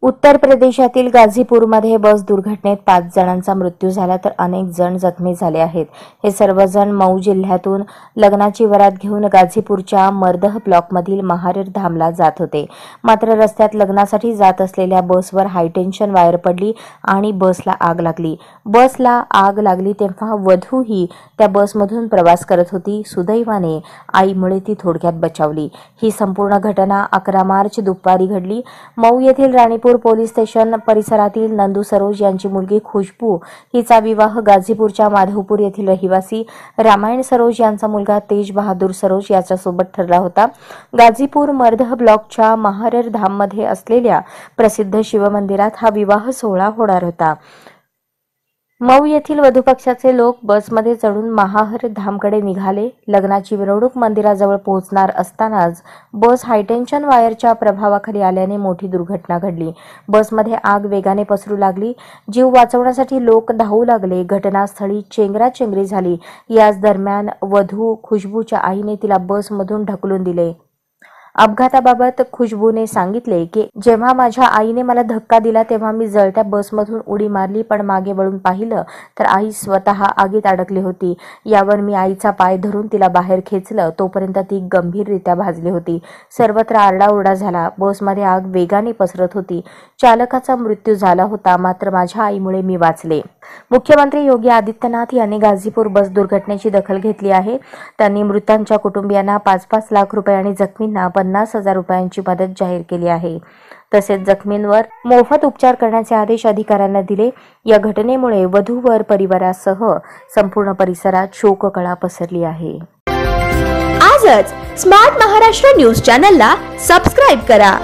उत्तर प्रदेशातील गाझीपूरमध्ये बस दुर्घटनेत 5 जणांचा मृत्यू झाला तर अनेक जण जखमी झाले आहेत। हे सर्वजण मऊ जिल्ह्यातून लग्नाची वरात घेऊन गाझीपूरच्या मर्दह ब्लॉकमधील महारेर धामला जात होते। मात्र रस्त्यात लग्नासाठी जात असलेल्या बसवर हायटेन्शन वायर पडली आणि बसला आग लागली। बसला आग लागली तेव्हा वधू ही त्या बसमधून प्रवास करत होती। सुदैवाने आईमुळे ती थोडक्यात बचावली। ही संपूर्ण घटना 11 मार्च दुपारी घडली। मऊ येथील राणीपूर पोलीस स्टेशन परिसरातील नंदू सरोज यांची मुलगी खुशबू हिचा विवाह गाझीपूरच्या माधवपूर येथील रहिवासी रामायण सरोज यांचा मुलगा तेज बहादूर सरोज याच्यासोबत ठरला होता। गाझीपूर मर्दह ब्लॉकच्या महारेर धाममध्ये असलेल्या प्रसिद्ध शिवमंदिरात हा विवाह सोहळा होणार होता। मऊ येथील वधू पक्षाचे लोक बसमध्ये चढून महारेर धामकडे निघाले। लग्नाची मिरवणूक मंदिराजवळ पोहोचणार असतानाच बस हायटेन्शन वायरच्या प्रभावाखाली आल्याने मोठी दुर्घटना घडली। बसमध्ये आग वेगाने पसरू लागली। जीव वाचवण्यासाठी लोक धावू लागले। घटनास्थळी चेंगराचेंगरी झाली। याच दरम्यान वधू खुशबूच्या आईने तिला बसमधून ढकलून दिले। अपघाताबाबत खुशबूने सांगितले की जेव्हा माझ्या आईने मला धक्का दिला तेव्हा मी जळत्या बसमधून उडी मारली, पण मागे वळून पाहिलं तर आई स्वतः आगीत अडकली होती। यावर मी आईचा पाय धरून तिला बाहेर खेचलं, तोपर्यंत ती गंभीररित्या भाजली होती। सर्वत्र आरडाओरडा झाला। बसमध्ये आग वेगाने पसरत होती। चालकाचा मृत्यू झाला होता, मात्र माझ्या आईमुळे मी वाचले। मुख्यमंत्री योगी आदित्यनाथ यांनी गाझीपूर बस दुर्घटनेची दखल घेतली आहे। त्यांनी मृतांच्या कुटुंबियांना 5-5 लाख रुपये आणि जखमींना 50,000 रुपयांची मदत जाहीर केली आहे। तसेच जखमींवर मोफत उपचार करण्याचे आदेश अधिकाऱ्यांना दिले। या घटनेमुळे वधूवर परिवारासह संपूर्ण परिसरात शोककळा पसरली आहे। आजच स्मार्ट महाराष्ट्र न्यूज चॅनलला सबस्क्राइब करा।